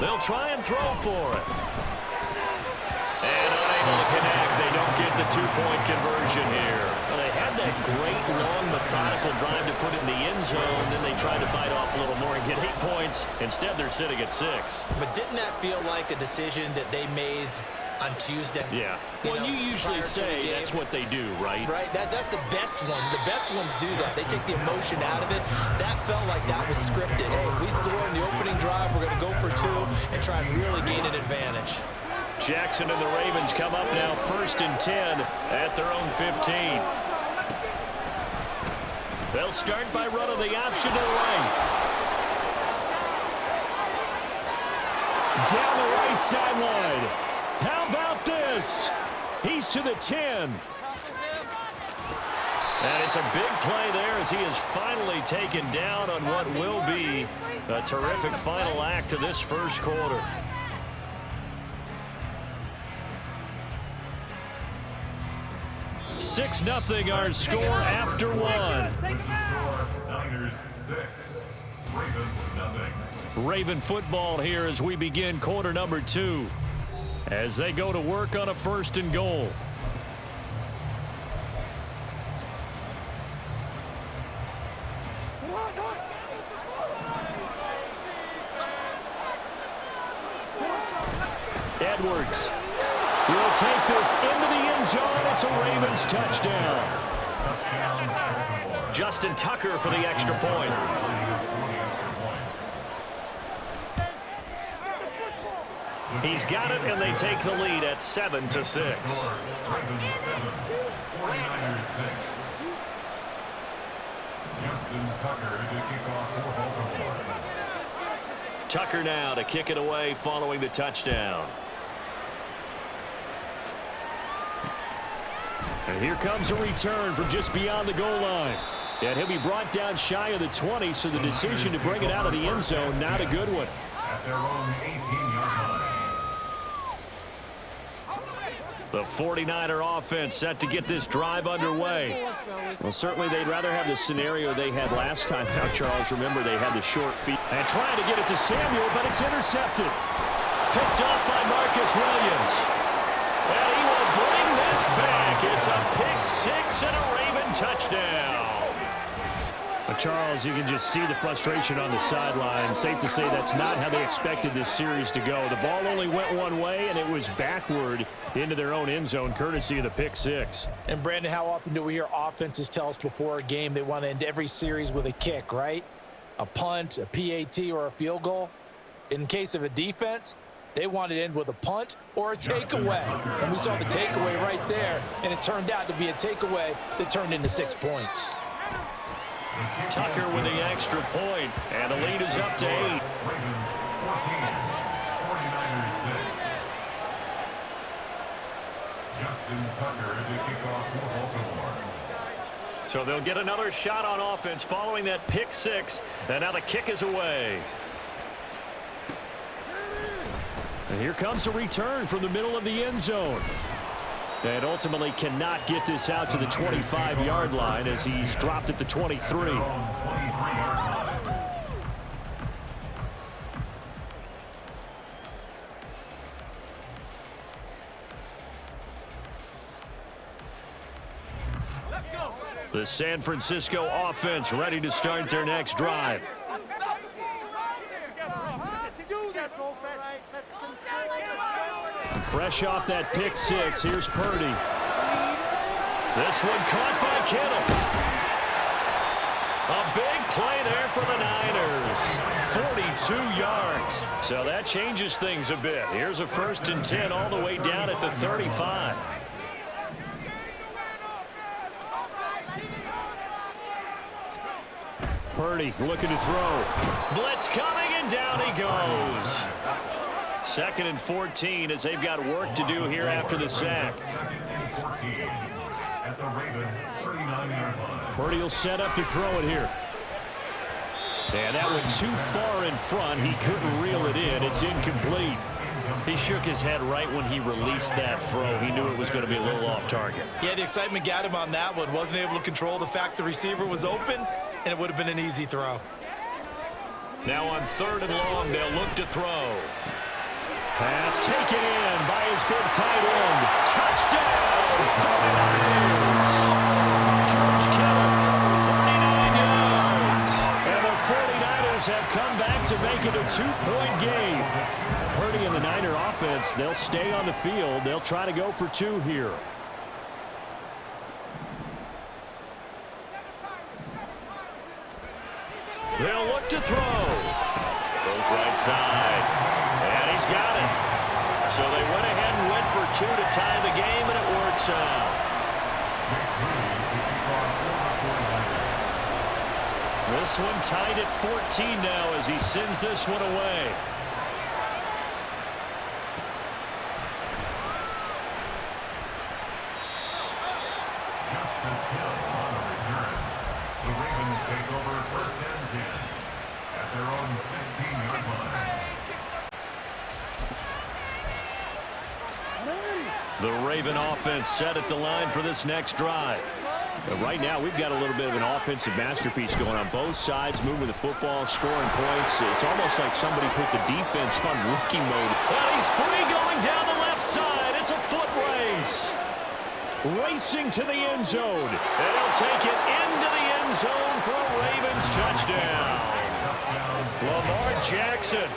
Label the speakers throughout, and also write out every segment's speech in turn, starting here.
Speaker 1: They'll try and throw for it. And unable to connect. They don't get the two-point conversion here. Well, they had that great, long, methodical drive to put it in the end zone. Then they tried to bite off a little more and get 8 points. Instead, they're sitting at 6.
Speaker 2: But didn't that feel like a decision that they made on Tuesday?
Speaker 1: Yeah. Well, you usually say that's what they do, right?
Speaker 2: Right. That's the best one. The best ones do that. They take the emotion out of it. That felt like that was scripted. Hey, if we score in the opening drive, we're going to go for 2 and try and really gain an advantage.
Speaker 1: Jackson and the Ravens come up now 1st and 10 at their own 15. They'll start by running the option to the right. Down the right sideline. How about this? He's to the 10. And it's a big play there as he is finally taken down on what will be a terrific final act of this first quarter. 6-0 our score after 1.
Speaker 3: Niners 6, Ravens 0.
Speaker 1: Raven football here as we begin quarter number 2. As they go to work on a 1st and goal. Edwards will take this into the end zone. It's a Ravens touchdown. Justin Tucker for the extra point. He's got it, and they take the lead at 7-6.
Speaker 3: Ravens 7, 49ers 6. Justin Tucker to kick off for Baltimore.
Speaker 1: Tucker now to kick it away following the touchdown. And here comes a return from just beyond the goal line. And he'll be brought down shy of the 20, so the decision to bring it out of the end zone, not a good one.
Speaker 3: At their own 18-yard line.
Speaker 1: The 49er offense set to get this drive underway. Well, certainly they'd rather have the scenario they had last time. Now, Charles, remember they had the short feet. And trying to get it to Samuel, but it's intercepted. Picked off by Marcus Williams. And he will bring this back. It's a pick-6 and a Raven touchdown. Charles, you can just see the frustration on the sideline. Safe to say that's not how they expected this series to go. The ball only went one way, and it was backward into their own end zone, courtesy of the pick-6.
Speaker 2: And, Brandon, how often do we hear offenses tell us before a game they want to end every series with a kick, right? A punt, a PAT, or a field goal. In case of a defense, they want to end with a punt or a takeaway. And we saw the takeaway right there, and it turned out to be a takeaway that turned into 6 points.
Speaker 1: Tucker with the extra point, and the lead is up to 8.
Speaker 3: Ravens 14, 49ers 6. Justin Tucker to kick off for Baltimore.
Speaker 1: So they'll get another shot on offense following that pick-6, and now the kick is away. And here comes a return from the middle of the end zone. And ultimately cannot get this out to the 25-yard line as he's dropped at the 23. The San Francisco offense ready to start their next drive. Fresh off that pick-6, here's Purdy. This one caught by Kittle. A big play there for the Niners. 42 yards. So that changes things a bit. Here's a 1st and 10 all the way down at the 35. Purdy looking to throw. Blitz coming, and down he goes. 2nd and 14 as they've got work to do here after the sack. Purdy will set up to throw it here. And that went too far in front. He couldn't reel it in. It's incomplete. He shook his head right when he released that throw. He knew it was going to be a little off target.
Speaker 2: Yeah, the excitement got him on that one. Wasn't able to control the fact the receiver was open, and it would have been an easy throw.
Speaker 1: Now on 3rd and long, they'll look to throw. Pass taken in by his big tight end. Touchdown, 49ers. George Kittle, 49 yards. And the 49ers have come back to make it a 2-point game. Purdy and the Niner offense, they'll stay on the field. They'll try to go for 2 here. They'll look to throw. Goes right side. And he's got it. So they went ahead and went for 2 to tie the game, and it works out. This one tied at 14 now as he sends this one away.
Speaker 3: The Ravens take over 1st and 10 at their own 16-yard line.
Speaker 1: The Raven offense set at the line for this next drive. But right now, we've got a little bit of an offensive masterpiece going on both sides, moving the football, scoring points. It's almost like somebody put the defense on rookie mode. Well, he's free going down the left side. It's a foot race. Racing to the end zone. And he'll take it into the end zone for a Ravens touchdown. Lamar Jackson,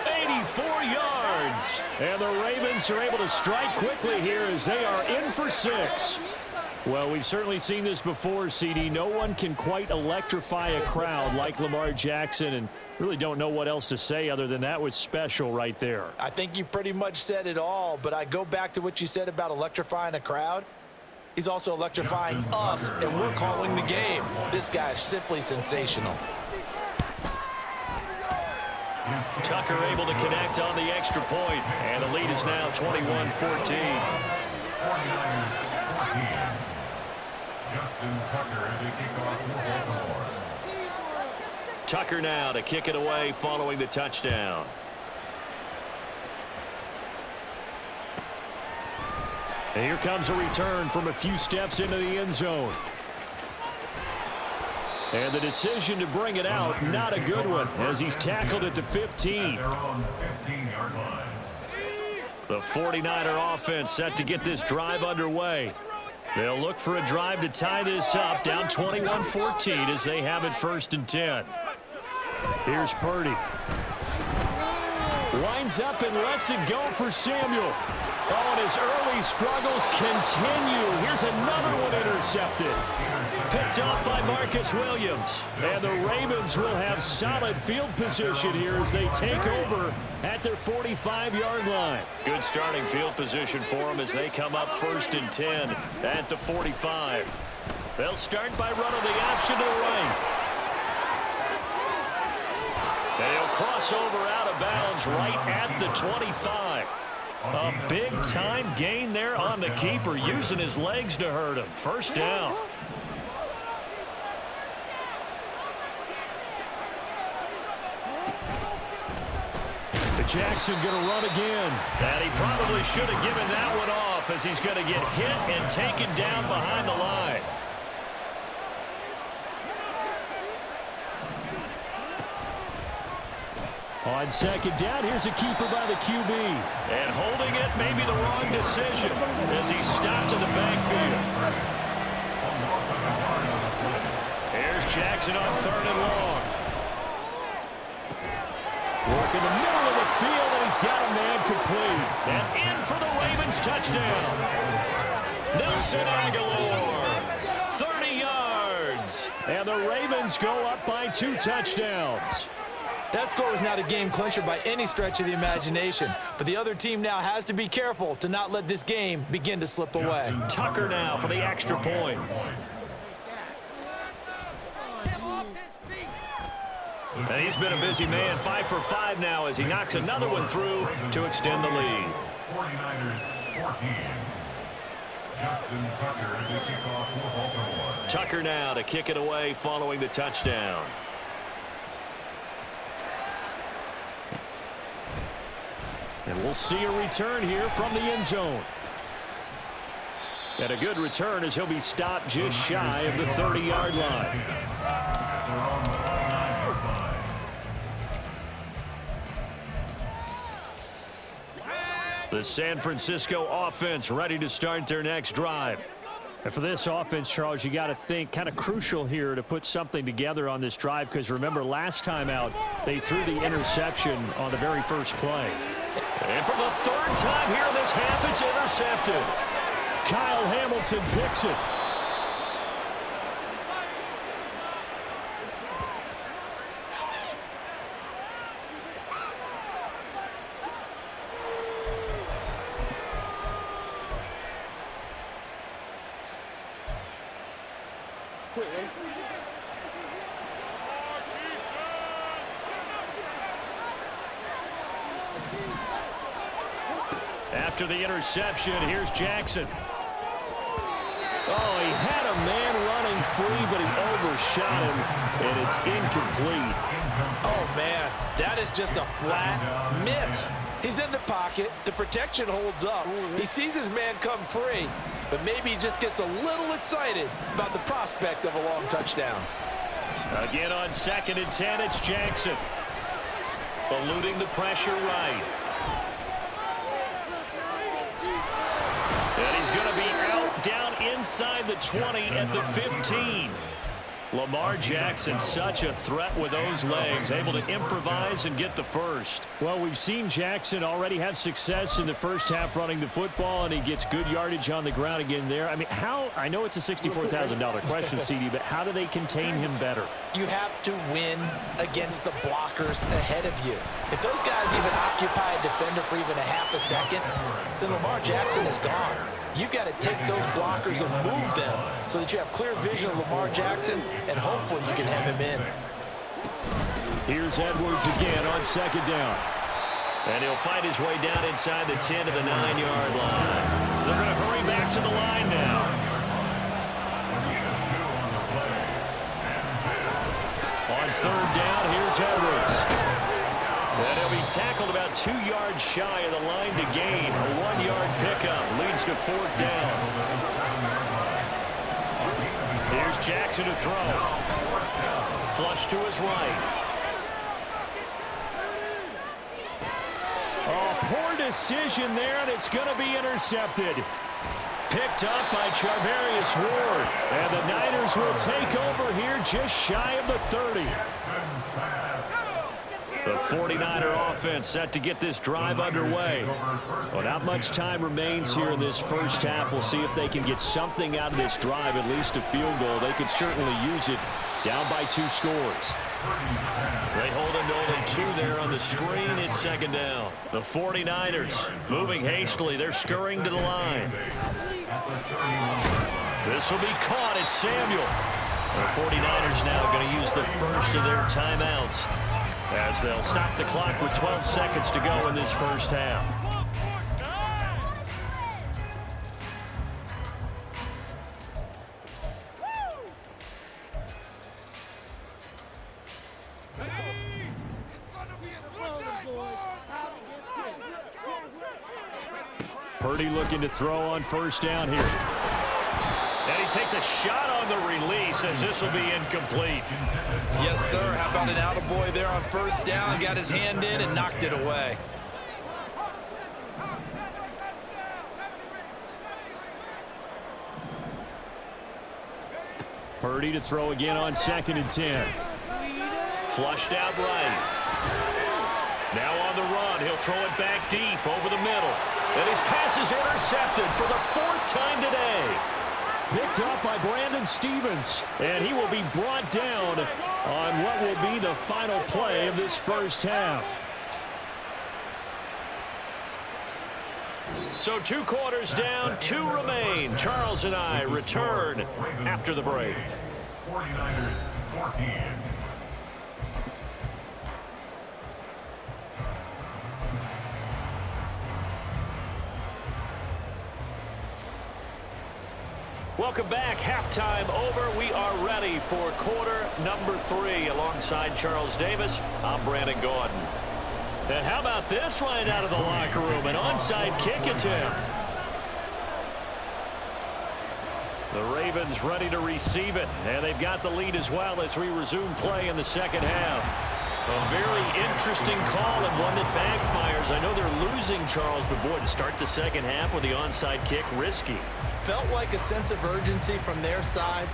Speaker 1: 84 yards. And the Ravens are able to strike quickly here as they are in for 6. Well, we've certainly seen this before, CD. No one can quite electrify a crowd like Lamar Jackson, and really don't know what else to say other than that was special right there.
Speaker 2: I think you pretty much said it all, but I go back to what you said about electrifying a crowd. He's also electrifying us, and we're calling the game. This guy is simply sensational.
Speaker 1: Tucker able to connect on the extra point, and the lead is now 21-14.
Speaker 3: 49ers 14. Justin Tucker as they kick off for Baltimore.
Speaker 1: Tucker now to kick it away following the touchdown. And here comes a return from a few steps into the end zone. And the decision to bring it out, not a good one, as he's tackled at the 15.
Speaker 3: They're on 15-yard line.
Speaker 1: The 49er offense set to get this drive underway. They'll look for a drive to tie this up, down 21-14 as they have it 1st and 10. Here's Purdy. Lines up and lets it go for Samuel. Oh, and his early struggles continue. Here's another one intercepted. Picked off by Marcus Williams. And the Ravens will have solid field position here as they take over at their 45-yard line. Good starting field position for them as they come up 1st and 10 at the 45. They'll start by running the option to the right. And he'll cross over out of bounds right at the 25. A big-time gain there on the keeper, using his legs to hurt him. 1st down. Jackson going to run again. And he probably should have given that one off as he's going to get hit and taken down behind the line. On 2nd down, here's a keeper by the QB. And holding it may be the wrong decision as he's stopped in the backfield. Here's Jackson on 3rd and long. Work in the middle of the field, and he's got a man complete. And in for the Ravens touchdown. Nelson Aguilar, 30 yards. And the Ravens go up by 2 touchdowns.
Speaker 2: That score is not a game clincher by any stretch of the imagination, but the other team now has to be careful to not let this game begin to slip away.
Speaker 1: Tucker now for the extra point. And he's been a busy man, 5 for 5 now as he knocks another one through to extend the lead.
Speaker 3: 49ers 14. Justin Tucker as they kick off for Baltimore.
Speaker 1: Tucker now to kick it away following the touchdown. And we'll see a return here from the end zone. And a good return as he'll be stopped just shy of the 30-yard line. The San Francisco offense ready to start their next drive.
Speaker 4: And for this offense, Charles, you got to think kind of crucial here to put something together on this drive, because remember last time out they threw the interception on the very first play.
Speaker 1: And for the third time here in this half, it's intercepted.
Speaker 4: Kyle Hamilton picks it.
Speaker 1: After the interception, here's Jackson. Oh, he had a man running free, but he overshot him, and it's incomplete.
Speaker 2: Oh, man, that is just a flat miss. He's in the pocket. The protection holds up. He sees his man come free, but maybe he just gets a little excited about the prospect of a long touchdown.
Speaker 1: Again on 2nd and 10, it's Jackson. Eluding the pressure right. And he's going to be out down inside the 20 at the 15. Lamar Jackson, such a threat with those legs, able to improvise and get the first.
Speaker 4: Well, we've seen Jackson already have success in the first half running the football, and he gets good yardage on the ground again there. I mean, I know it's a $64,000 question, CD, but how do they contain him better?
Speaker 2: You have to win against the blockers ahead of you. If those guys even occupy a defender for even a half a second, then Lamar Jackson is gone. You've got to take those blockers and move them so that you have clear vision of Lamar Jackson, and hopefully you can have him in.
Speaker 4: Here's Edwards again on 2nd down.
Speaker 1: And he'll fight his way down inside the 10 to the 9-yard line. They're going to hurry back to the line now. On 3rd down, here's Edwards. And he'll be tackled about 2 yards shy of the line to gain. A 1-yard pickup leads to 4th down. Here's Jackson to throw. Flush to his right.
Speaker 4: Oh, poor decision there, and it's going to be intercepted.
Speaker 1: Picked up by Charvarius Ward.
Speaker 4: And the Niners will take over here just shy of the 30.
Speaker 1: The 49er offense set to get this drive underway.
Speaker 4: Well, not much time remains here in this first half. We'll see if they can get something out of this drive, at least a field goal. They could certainly use it down by 2 scores.
Speaker 1: They hold him to only 2 there on the screen. It's 2nd down. The 49ers moving hastily. They're scurrying to the line. This will be caught. It's Samuel. The 49ers now going to use the first of their timeouts as they'll stop the clock with 12 seconds to go in this first half.
Speaker 4: Purdy looking to throw on 1st down here.
Speaker 1: And he takes a shot on the release as this will be incomplete.
Speaker 2: Yes, sir. How about an attaboy there on 1st down? Got his hand in and knocked it away.
Speaker 4: Purdy to throw again on 2nd and 10.
Speaker 1: Flushed out right. Now on the run. He'll throw it back deep over the middle. And his pass is intercepted for the 4th time today.
Speaker 4: Picked up by Brandon Stevens. And he will be brought down on what will be the final play of this first half.
Speaker 1: So 2 quarters down, 2 remain. Charles and I return after the break.
Speaker 3: 49ers 14.
Speaker 1: Welcome back. Halftime over. We are ready for quarter number 3. Alongside Charles Davis, I'm Brandon Gordon. And how about this right out of the locker room? An onside kick attempt. The Ravens ready to receive it. And they've got the lead as well as we resume play in the second half. A very interesting call and one that backfires. I know they're losing, Charles, but boy, to start the second half with the onside kick, risky.
Speaker 2: Felt like a sense of urgency from their side,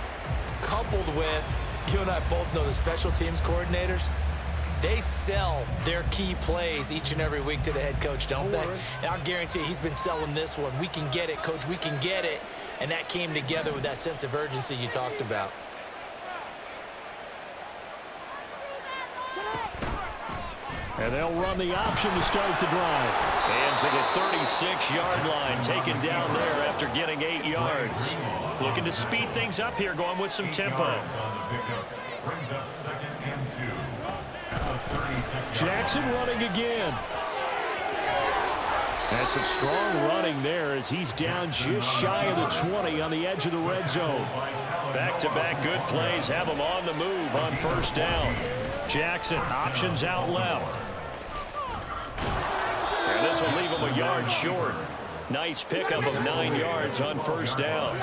Speaker 2: coupled with, you and I both know the special teams coordinators, they sell their key plays each and every week to the head coach, don't they? And I'll guarantee he's been selling this one. We can get it, coach, we can get it. And that came together with that sense of urgency you talked about.
Speaker 4: And they'll run the option to start the drive.
Speaker 1: And to the 36-yard line, taken down there after getting 8 yards. Looking to speed things up here, going with some tempo.
Speaker 4: Jackson running again. And some strong running there as he's down just shy of the 20 on the edge of the red zone.
Speaker 1: Back-to-back good plays have him on the move on first down. Jackson options out left. And this will leave him a yard short. Nice pickup of 9 yards on first down.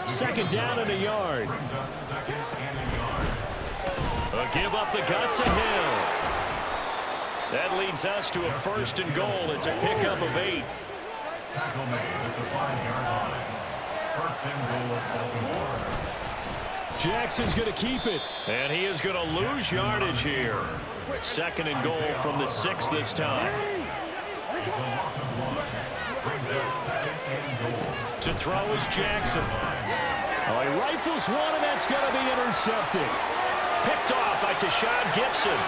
Speaker 4: Second down and a yard.
Speaker 1: A give up the gut to Hill. That leads us to a first and goal. It's a pickup of 8.
Speaker 3: Tackle made at the 5-yard line. First and goal of Baltimore.
Speaker 4: Jackson's going to keep it.
Speaker 1: And he is going to lose yardage here. Second and goal from the 6 this time.
Speaker 3: It's a loss of 1. Brings up second and goal.
Speaker 1: To throw is Jackson.
Speaker 4: Oh, he rifles one, and that's going to be intercepted.
Speaker 1: Picked off by Tashad Gibson.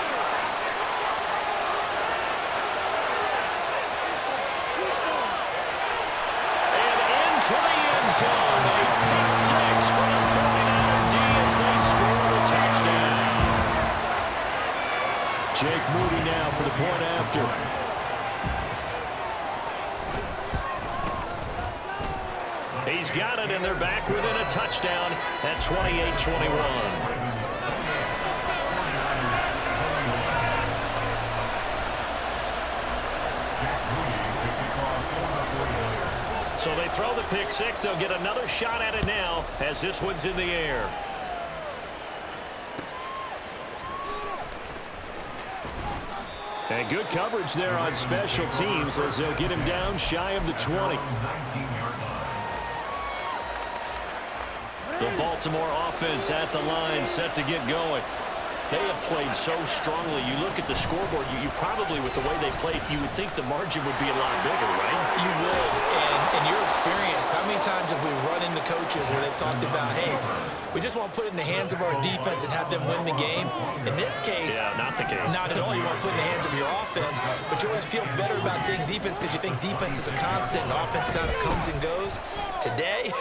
Speaker 1: And into the end zone. A pick 6 from the 49er D as they score a touchdown.
Speaker 4: Jake Moody now for the point after.
Speaker 1: He's got it, and they're back within a touchdown at 28-21. So they throw the pick 6. They'll get another shot at it now as this one's in the air.
Speaker 4: And good coverage there on special teams as they'll get him down shy of the 20.
Speaker 1: The Baltimore offense at the line, set to get going. They have played so strongly. You look at the scoreboard, you probably, with the way they played, you would think the margin would be a lot bigger, right?
Speaker 2: You would. And in your experience, how many times have we run into coaches where they've talked about, hey, we just want to put it in the hands of our defense and have them win the game? In this case,
Speaker 1: yeah, not the case.
Speaker 2: Not at all. You want to put it in the hands of your offense, but you always feel better about seeing defense because you think defense is a constant and offense kind of comes and goes. Today,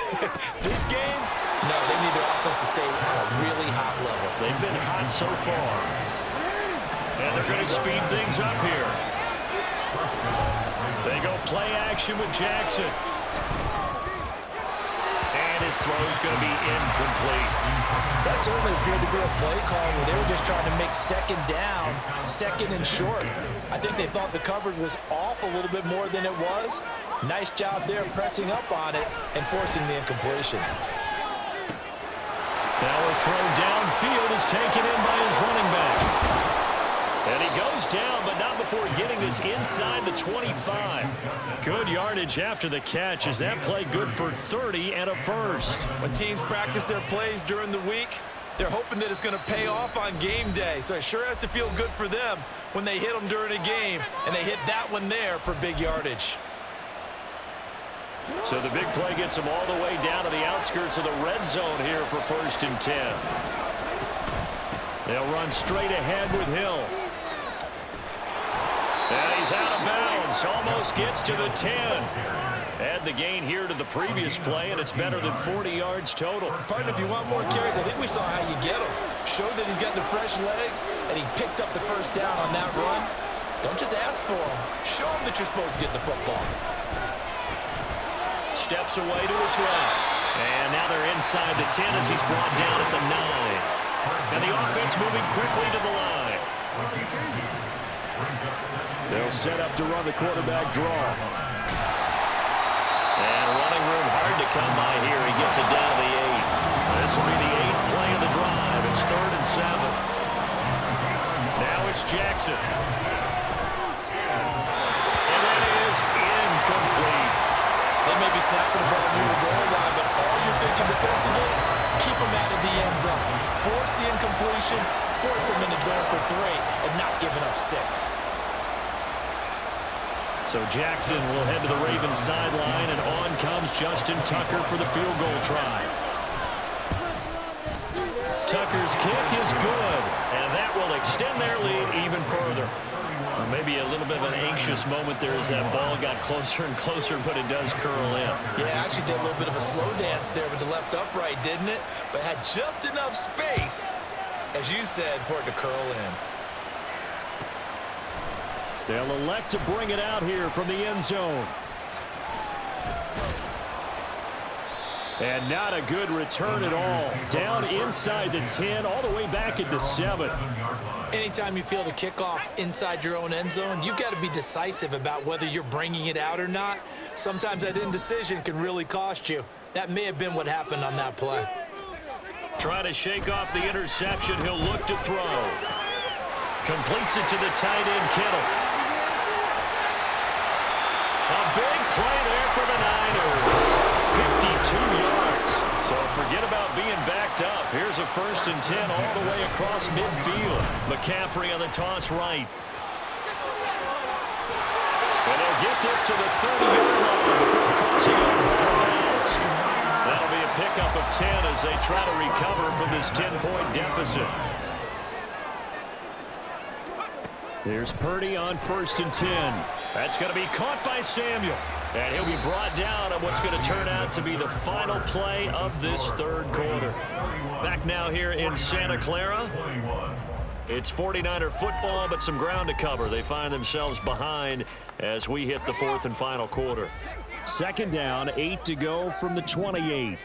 Speaker 2: this game, no, they need their offense to stay at a really hot level.
Speaker 1: They've been hot so far. And they're going to speed things up here. They go play action with Jackson. And his throw's going to be incomplete.
Speaker 2: That certainly appeared to be a play call where they were just trying to make second down, second and short. I think they thought the coverage was off a little bit more than it was. Nice job there pressing up on it and forcing the incompletion.
Speaker 1: Now a throw downfield is taken in by his running back. And he goes down, but not before getting this inside the 25. Good yardage after the catch as that play good for 30 and a first.
Speaker 2: When teams practice their plays during the week, they're hoping that it's going to pay off on game day. So it sure has to feel good for them when they hit them during a game, and they hit that one there for big yardage.
Speaker 1: So the big play gets them all the way down to the outskirts of the red zone here for first and 10. They'll run straight ahead with Hill. And he's out of bounds. Almost gets to the 10. Add the gain here to the previous play, and it's better than 40 yards total.
Speaker 2: Partner, if you want more carries, I think we saw how you get him. Showed that he's got the fresh legs, and he picked up the first down on that run. Don't just ask for him. Show him that you're supposed to get the football.
Speaker 1: Steps away to his left. And now they're inside the 10 as he's brought down at the 9. And the offense moving quickly to the line.
Speaker 4: They'll set up to run the quarterback draw.
Speaker 1: And running room hard to come by here. He gets it down to the 8. This will be the 8th play of the drive. It's 3rd and 7. Now it's Here's Jackson. And that is incomplete.
Speaker 2: They may be snapping the ball near the goal line, but all you're thinking defensively, keep them out of the end zone. Force the incompletion, force them into going for 3, and not giving up 6.
Speaker 1: So Jackson will head to the Ravens sideline, and on comes Justin Tucker for the field goal try. Tucker's kick is good, and that will extend their lead even further. Or maybe a little bit of an anxious moment there as that ball got closer and closer, but it does curl in.
Speaker 2: Yeah, actually did a little bit of a slow dance there with the left upright, didn't it? But had just enough space, as you said, for it to curl in.
Speaker 1: They'll elect to bring it out here from the end zone. And not a good return at all. Down inside the 10, all the way back at the 7.
Speaker 2: Anytime you feel the kickoff inside your own end zone, you've got to be decisive about whether you're bringing it out or not. Sometimes that indecision can really cost you. That may have been what happened on that play.
Speaker 1: Trying to shake off the interception. He'll look to throw. Completes it to the tight end, Kittle. A big play there for the Niners. 52 yards. So forget about being backed up. Here's a 1st and 10 all the way across midfield. McCaffrey on the toss right. And they'll get this to the 30-yard line before crossing over the bounds. That'll be a pickup of 10 as they try to recover from this 10-point deficit. Here's Purdy on 1st and 10. That's going to be caught by Samuel. And he'll be brought down on what's going to turn out to be the final play of this 3rd quarter. Back now here in Santa Clara. It's 49er football, but some ground to cover. They find themselves behind as we hit the 4th and final quarter.
Speaker 4: 2nd down, 8 to go from the 28.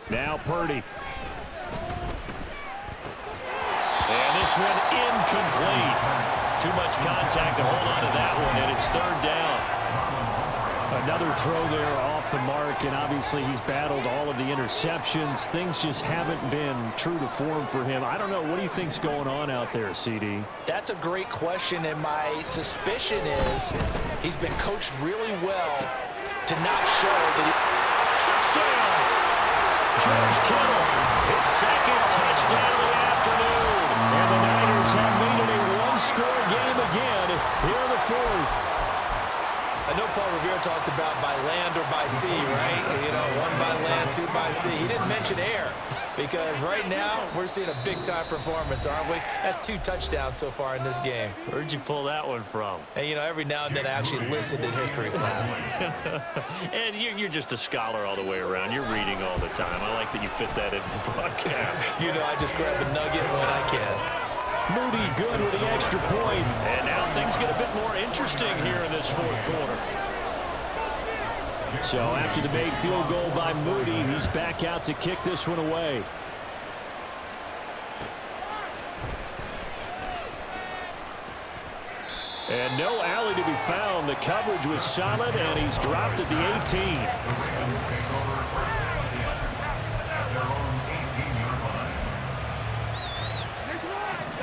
Speaker 4: Now Purdy.
Speaker 1: And this one incomplete. Too much contact to hold on to that one, and it's 3rd down.
Speaker 4: Another throw there off the mark, and obviously he's battled all of the interceptions. Things just haven't been true to form for him. I don't know. What do you think's going on out there, CD?
Speaker 2: That's a great question, and my suspicion is he's been coached really well to not show that he...
Speaker 1: Touchdown! George Kittle, his 2nd touchdown of the afternoon. And the Niners have made it a one-score game again here in the 4th.
Speaker 2: I know Paul Revere talked about by land or by sea, right? You know, 1 by land, 2 by sea. He didn't mention air because right now we're seeing a big-time performance, aren't we? That's 2 touchdowns so far in this game.
Speaker 1: Where'd you pull that one from?
Speaker 2: And, you know, every now and then I actually listened in history class.
Speaker 1: And you're just a scholar all the way around. You're reading all the time. I like that you fit that in the broadcast.
Speaker 2: You know, I just grab a nugget when I can.
Speaker 4: Moody good with the extra point.
Speaker 1: And now things get a bit more interesting here in this 4th quarter.
Speaker 4: So after the made field goal by Moody, he's back out to kick this one away. And no alley to be found. The coverage was solid, and he's dropped at the 18.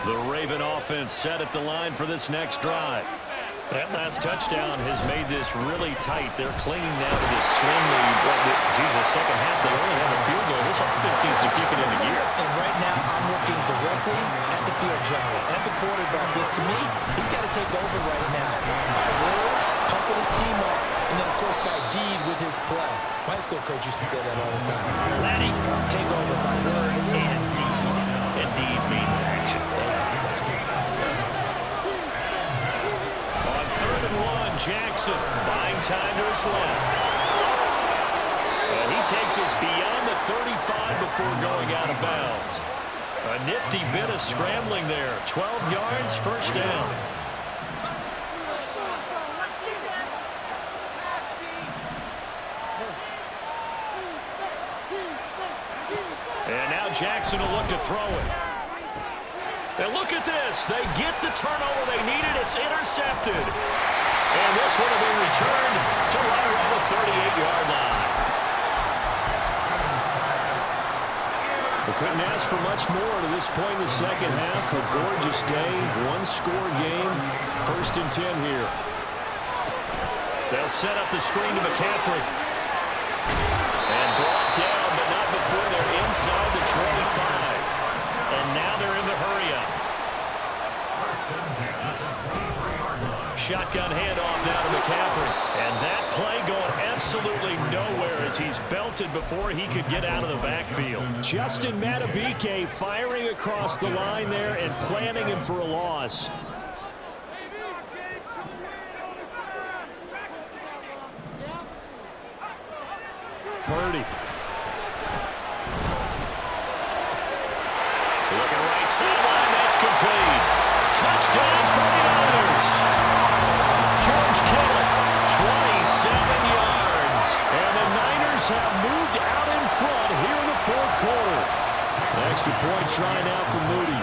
Speaker 1: The Raven offense set at the line for this next drive. That last touchdown has made this really tight. They're clinging now to this slim lead. The second half, they only have a field goal. This offense needs to kick it into gear.
Speaker 2: And right now, I'm looking directly at the field general, at the quarterback. This, to me, he's got to take over right now. By word, pumping his team up, and then, of course, by deed with his play. My high school coach used to say that all the time. Laddie, take over by word and deed.
Speaker 1: And deed means action.
Speaker 2: Exactly.
Speaker 1: On 3rd and 1, Jackson buying time to his left. And he takes us beyond the 35 before going out of bounds. A nifty bit of scrambling there. 12 yards, 1st down. And now Jackson will look to throw it. And look at this. They get the turnover they needed. It's intercepted. And this one will be returned to right around the 38-yard line.
Speaker 4: We couldn't ask for much more to this point in the second half. A gorgeous day, one-score game. 1st and 10 here.
Speaker 1: They'll set up the screen to McCaffrey. And brought down, but not before they're inside the 25. And now they're in the hurry-up. Shotgun handoff now to McCaffrey. And that play going absolutely nowhere as he's belted before he could get out of the backfield.
Speaker 4: Justin Madubuike firing across the line there and planning him for a loss. Purdy.
Speaker 1: Looking right sideline, that's complete. Touchdown 49ers. George Kittle, 27 yards. And the Niners have moved out in front here in the 4th quarter.
Speaker 4: An extra point try now for Moody.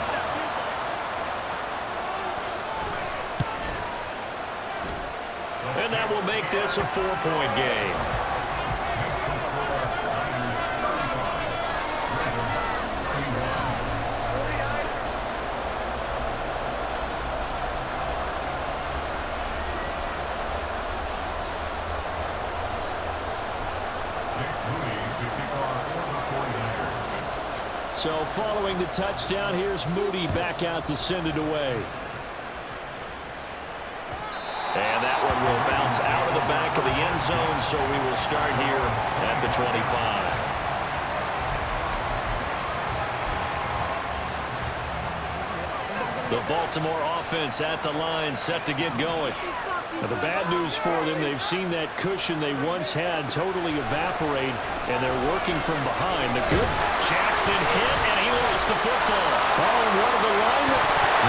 Speaker 1: And that will make this a 4-point game.
Speaker 4: So following the touchdown, here's Moody back out to send it away.
Speaker 1: And that one will bounce out of the back of the end zone, so we will start here at the 25. The Baltimore offense at the line, set to get going.
Speaker 4: Now the bad news for them, they've seen that cushion they once had totally evaporate, and they're working from behind. The good
Speaker 1: Jackson hit, and he lost the football.
Speaker 4: Oh, and one of the linemen.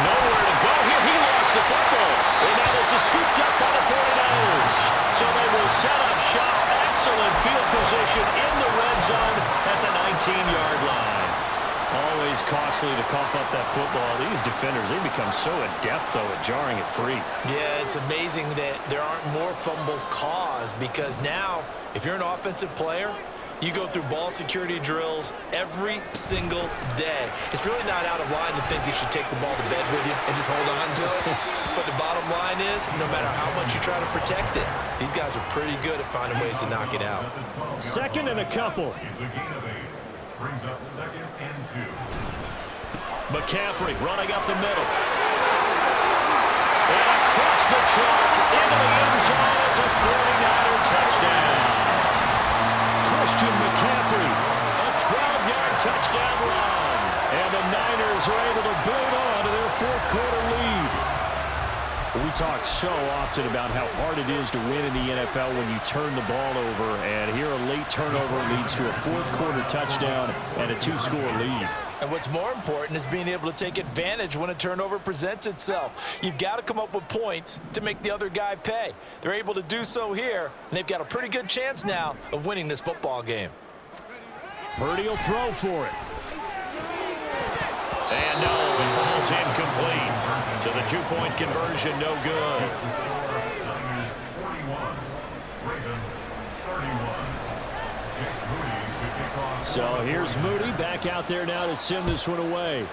Speaker 1: Nowhere to go here. He lost the football. And now this is scooped up by the 49ers. So they will set up shop. Excellent field position in the red zone at the 19-yard line.
Speaker 4: Always costly to cough up that football. These defenders, they become so adept, though, at jarring it free.
Speaker 2: Yeah, it's amazing that there aren't more fumbles caused, because now, if you're an offensive player, you go through ball security drills every single day. It's really not out of line to think you should take the ball to bed with you and just hold on to it. But the bottom line is, no matter how much you try to protect it, these guys are pretty good at finding ways to knock it out.
Speaker 4: 2nd and a couple.
Speaker 3: It's a gain of 8. Brings up 2nd and 2.
Speaker 1: McCaffrey running up the middle. And across the chalk into the end zone. It's a 49er touchdown.
Speaker 4: Christian McCaffrey.
Speaker 1: A 12-yard touchdown run.
Speaker 4: And the Niners are able to build on to their 4th quarter lead. We talk so often about how hard it is to win in the NFL when you turn the ball over, and here a late turnover leads to a 4th quarter touchdown and a 2-score lead.
Speaker 2: And what's more important is being able to take advantage when a turnover presents itself. You've got to come up with points to make the other guy pay. They're able to do so here, and they've got a pretty good chance now of winning this football game.
Speaker 4: Purdy will throw for it.
Speaker 1: And no, it falls incomplete. So the 2-point conversion, no good.
Speaker 3: Niners 41, Ravens 31. Jake Moody to kick off.
Speaker 4: So here's Moody back out there now to send this one away.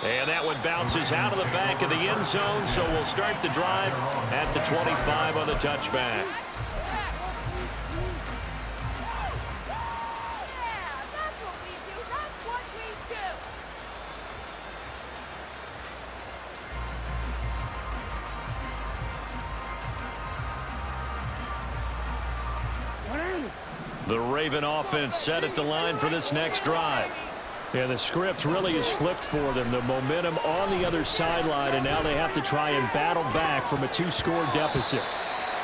Speaker 1: And that one bounces out of the back of the end zone, so we'll start the drive at the 25 on the touchback. The Raven offense set at the line for this next drive.
Speaker 4: Yeah, the script really is flipped for them. The momentum on the other sideline, and now they have to try and battle back from a 2-score deficit.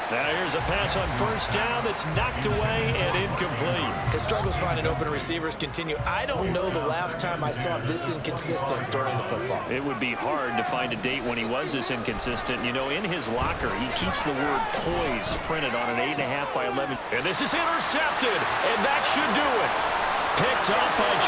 Speaker 1: Now here's a pass on 1st down that's knocked away and incomplete.
Speaker 2: His struggles finding open receivers continue. I don't know the last time I saw him this inconsistent during the football.
Speaker 1: It would be hard to find a date when he was this inconsistent. You know, in his locker, he keeps the word poise printed on an 8.5 by 11. And this is intercepted, and that should do it. Picked up by